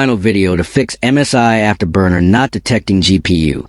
Final video to fix MSI Afterburner not detecting GPU.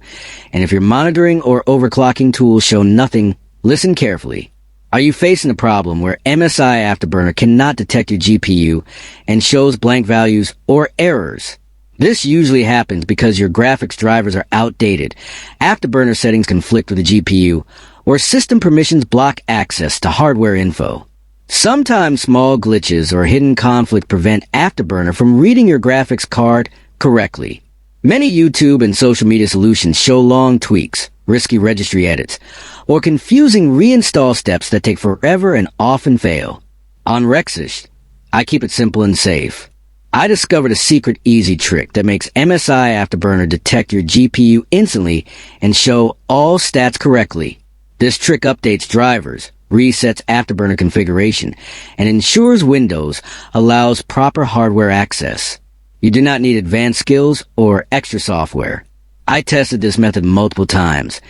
And if your monitoring or overclocking tools show nothing, listen carefully. Are you facing a problem where MSI Afterburner cannot detect your GPU and shows blank values or errors? This usually happens because your graphics drivers are outdated, Afterburner settings conflict with the GPU, or system permissions block access to hardware info. Sometimes small glitches or hidden conflict prevent Afterburner from reading your graphics card correctly. Many YouTube and social media solutions show long tweaks, risky registry edits, or confusing reinstall steps that take forever and often fail. On Rexist, I keep it simple and safe. I discovered a secret easy trick that makes MSI Afterburner detect your GPU instantly and show all stats correctly. This trick updates drivers, resets Afterburner configuration, and ensures Windows allows proper hardware access. You do not need advanced skills or extra software. I tested this method multiple times,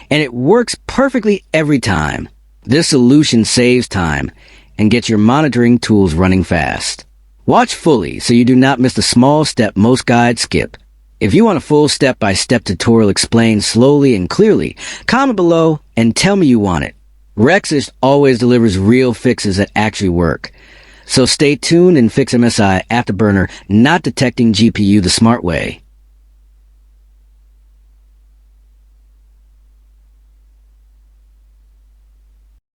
and it works perfectly every time. This solution saves time and gets your monitoring tools running fast. Watch fully so you do not miss the small step most guides skip. If you want a full step-by-step tutorial explained slowly and clearly, comment below and tell me you want it. Rexist always delivers real fixes that actually work. So stay tuned and fix MSI Afterburner not detecting GPU the smart way.